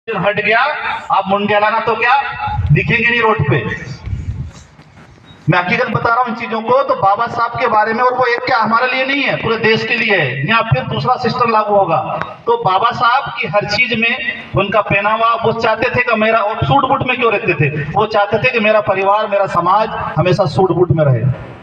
हट गया, आप मुंडिया लाना तो क्या दिखेंगे नहीं रोड पे। मैं हकीकत बता रहा हूं इन चीजों को। तो बाबा साहब के बारे में, और वो एक क्या हमारे लिए नहीं है, पूरे देश के लिए है। यहाँ फिर दूसरा सिस्टम लागू होगा। तो बाबा साहब की हर चीज में उनका पहनावा, वो चाहते थे कि मेरा, और सूट बूट में क्यों रहते थे, वो चाहते थे कि मेरा परिवार, मेरा समाज हमेशा सूट बूट में रहे।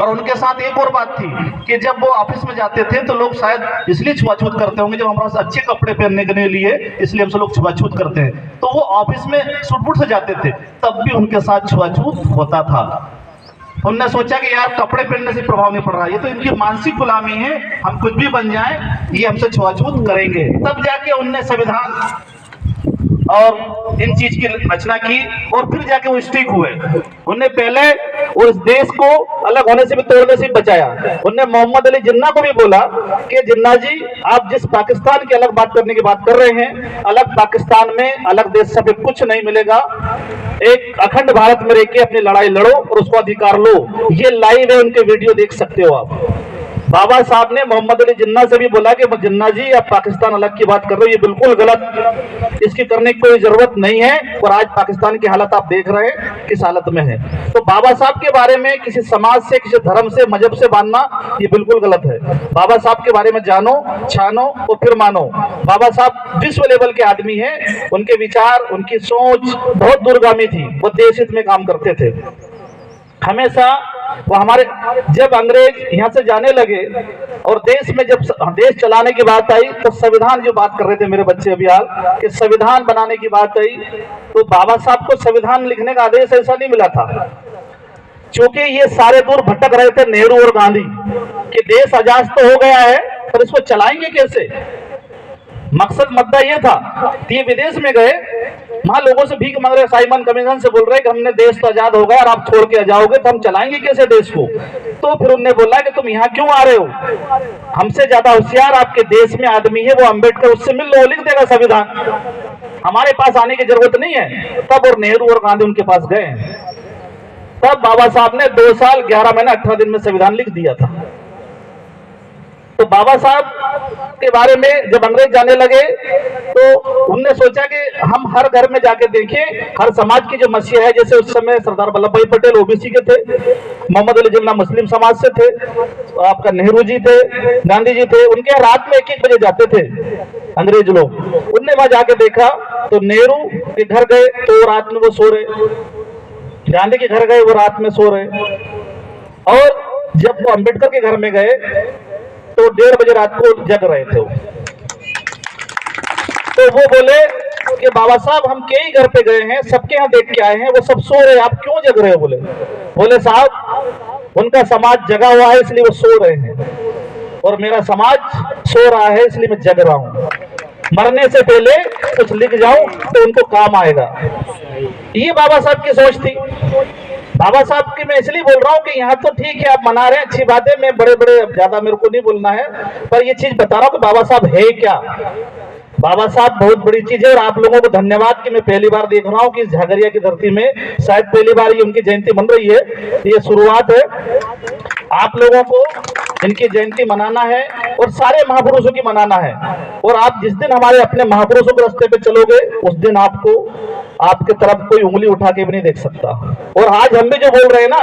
और उनके साथ एक और बात थी कि जब वो ऑफिस में जाते थे तो लोग शायद इसलिए छुआछूत करते होंगे, जब हमारे अच्छे कपड़े पहनने के लिए इसलिए हमसे लोग छुआछूत करते हैं। तो वो ऑफिस में सूट-बूट से जाते थे, तब भी उनके साथ छुआछूत होता था। उनने सोचा कि यार कपड़े पहनने से प्रभाव नहीं पड़ रहा, ये तो इनकी मानसिक गुलामी है, हम कुछ भी बन जाएं, ये हमसे छुआछूत करेंगे। तब जाके उनने संविधान और इन चीज की रचना की, और फिर जाके वो स्टिक हुए। उनने पहले उस देश को अलग होने से भी, तोड़ने से भी बचाया। उनने मोहम्मद अली जिन्ना को भी बोला कि जिन्ना जी, आप जिस पाकिस्तान की अलग बात करने की बात कर रहे हैं, अलग पाकिस्तान में अलग देश से कुछ नहीं मिलेगा। एक अखंड भारत में रह के अपनी लड़ाई लड़ो और उसको अधिकार लो। ये लाइव है, उनके वीडियो देख सकते हो आप। बाबा साहब ने मोहम्मद अली जिन्ना से भी बोला कि जिन्ना जी, आप पाकिस्तान अलग की बात कर रहे हो, ये बिल्कुल गलत, इसकी करने की कोई जरूरत नहीं है। और आज पाकिस्तान की हालत आप देख रहे हैं किस हालत में है। तो बाबा साहब के बारे में किसी समाज से, किसी धर्म से, मजहब से बांधना ये बिल्कुल गलत है। बाबा साहब के बारे में जानो, छानो और फिर मानो। बाबा साहब विश्व लेवल के आदमी हैं। उनके विचार, उनकी सोच बहुत दूरगामी थी। वो देश हित में काम करते थे हमेशा। वो हमारे, जब अंग्रेज यहाँ से जाने लगे और देश में जब देश चलाने की बात आई, तो संविधान, जो बात कर रहे थे मेरे बच्चे अभी हाल, कि संविधान बनाने की बात आई, तो बाबा साहब को संविधान लिखने का आदेश ऐसा नहीं मिला था। क्योंकि ये सारे दूर भटक रहे थे, नेहरू और गांधी, कि देश आजाद तो हो गया है पर इसको चलाएंगे कैसे। मकसद मुद्दा ये था। ये विदेश में गए, वहां लोगों से भीख मांग रहे, साइमन कमीशन से बोल रहे कि हमने देश तो आजाद हो गया और आप छोड़ के आ जाओगे तो हम चलाएंगे कैसे देश को। तो फिर उन्होंने बोला कि तुम यहाँ क्यों आ रहे हो, हमसे ज्यादा होशियार आपके देश में आदमी है, वो अम्बेडकर, उससे मिल लो, लिख देगा संविधान, हमारे पास आने की जरूरत नहीं है। तब और नेहरू और गांधी उनके पास गए। तब बाबा साहब ने 2 साल 11 महीने 18 दिन में संविधान लिख दिया था। तो बाबा साहब के बारे में जब अंग्रेज जाने लगे तो उनने सोचा कि हम हर घर में जाके देखें, हर समाज की जो मसीहा है, जैसे उस समय सरदार वल्लभ भाई पटेल ओबीसी के थे, मोहम्मद अली जिन्ना मुस्लिम समाज से थे, आपका नेहरू जी थे, गांधी जी थे, उनके रात में 1-1 बजे जाते थे अंग्रेज लोग। उनने वहां जाके देखा तो नेहरू के घर गए तो रात में वो सो रहे, गांधी के घर गए वो रात में सो रहे, और जब वो अम्बेडकर के घर में गए तो 1:30 बजे रात को जग रहे थे वो। तो वो बोले कि बाबा साहब, हम कई घर पे गए हैं, सबके यहाँ देख के आए हैं, वो सब सो रहे, आप क्यों जग रहे हो। बोले साहब, उनका समाज जगा हुआ है इसलिए वो सो रहे हैं, और मेरा समाज सो रहा है इसलिए मैं जग रहा हूं। मरने से पहले कुछ लिख जाऊं तो उनको काम आएगा। ये बाबा साहब की सोच थी। बाबा साहब की मैं इसलिए बोल रहा हूँ कि यहाँ तो ठीक है, आप मना रहे हैं, अच्छी बात है, मैं बड़े बड़े ज्यादा मेरे को नहीं बोलना है, पर ये चीज बता रहा हूँ कि बाबा साहब है क्या। बाबा साहब बहुत बड़ी चीज है। और आप लोगों को धन्यवाद कि मैं पहली बार देख रहा हूँ कि झागरिया की धरती में शायद पहली बार ये उनकी जयंती बन रही है। ये शुरुआत है। आप लोगों को इनकी जयंती मनाना है और सारे महापुरुषों की मनाना है। और आप जिस दिन हमारे अपने महापुरुषों के रास्ते पे चलोगे, उस दिन आपको, आपके तरफ कोई उंगली उठा के भी नहीं देख सकता। और आज हम भी जो बोल रहे हैं ना,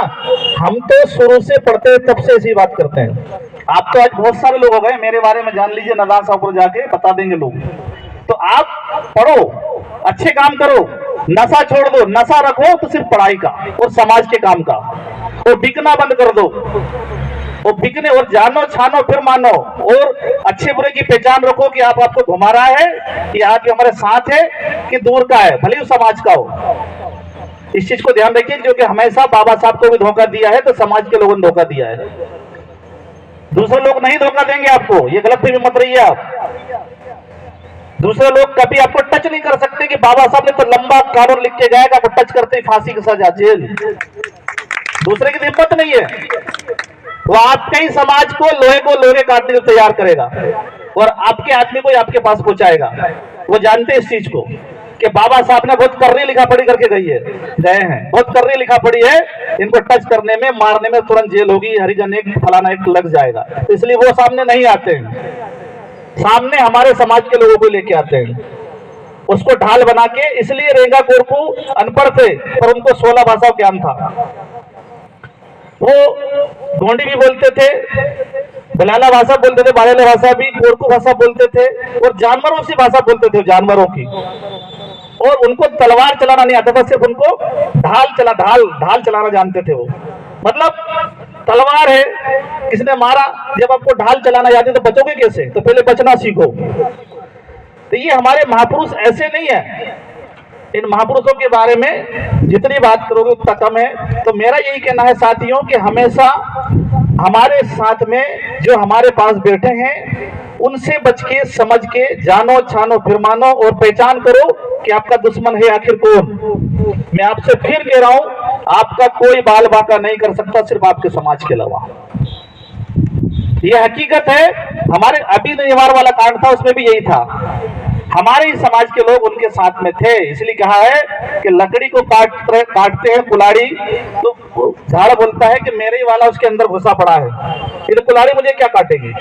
हम तो शुरू से पढ़ते हैं, तब से ऐसी बात करते हैं। आप तो आज बहुत सारे लोग हो गए, मेरे बारे में जान लीजिए, नदान साहब को जाके बता देंगे लोग। तो आप पढ़ो, अच्छे काम करो, नशा छोड़ दो, नशा रखो तो सिर्फ पढ़ाई का और समाज के काम का, और बिकना बंद कर दो, और बिकने, और जानो, छानो, फिर मानो, और अच्छे बुरे की पहचान रखो कि आप, आपको घुमा रहा है कि आप हमारे साथ है कि दूर का है, भले ही समाज का हो। इस चीज को ध्यान रखिए, क्योंकि हमेशा बाबा साहब को भी धोखा दिया है तो समाज के लोगों ने धोखा दिया है, दूसरे लोग नहीं धोखा देंगे आपको। ये गलत फहमी मत रहिए आप। दूसरे लोग कभी आपको टच नहीं कर सकते कि बाबा साहब ने तो लंबा कानून लिख के गया कि आपको टच करते ही फांसी की सजा, जेल। दूसरे की हिम्मत नहीं है। वो आपके ही समाज को लोहे काटने को तैयार करेगा और आपके आदमी को आपके पास पहुंचाएगा। वो जानते हैं इस चीज को कि बाबा साहब ने बहुत करनी लिखा पढ़ी करके गए हैं, बहुत करनी लिखा पढ़ी है। इनको टच करने में, मारने में तुरंत जेल होगी, हरिजन एक, फलाना एक लग जाएगा, इसलिए वो सामने नहीं आते हैं। सामने हमारे समाज के लोगों को लेके आते हैं। उसको ढाल बना के, इसलिए रेंगा कोरकू अनपढ़ थे पर उनको 16 भाषा ज्ञान था। वो गोंडी भी बोलते थे, बलाला भाषा बोलते थे, बारेला भाषा भी, कोरकू भाषा बोलते थे, और जानवरों से भाषा बोलते थे, जानवरों की। और उनको तलवार चलाना नहीं आता था, सिर्फ उनको ढाल चलाना जानते थे वो। मतलब तलवार है, किसने मारा, जब आपको ढाल चलाना याद है तो बचोगे कैसे? तो पहले बचना सीखो। तो ये हमारे महापुरुष ऐसे नहीं है। इन महापुरुषों के बारे में जितनी बात करोगे उतना कम है। तो मेरा यही कहना है साथियों कि हमेशा हमारे साथ में जो हमारे पास बैठे हैं उनसे बच के, समझ के, जानो छानो फिर मानो, और पहचान करो कि आपका दुश्मन है आखिर कौन। मैं आपसे फिर कह रहा हूं, आपका कोई बाल बाका नहीं कर सकता सिर्फ आपके समाज के अलावा। ये हकीकत है। हमारे अभी निवार वाला कांड था, उसमें भी यही था। हमारे ही समाज के लोग उनके साथ में थे। इसलिए कहा है कि लकड़ी को काटते हैं कुल्हाड़ी, तो झाड़ बोलता है कि मेरे ही वाला उसके अंदर घुसा पड़ा है, ये तो कुल्हाड़ी मुझे क्या काटेगी।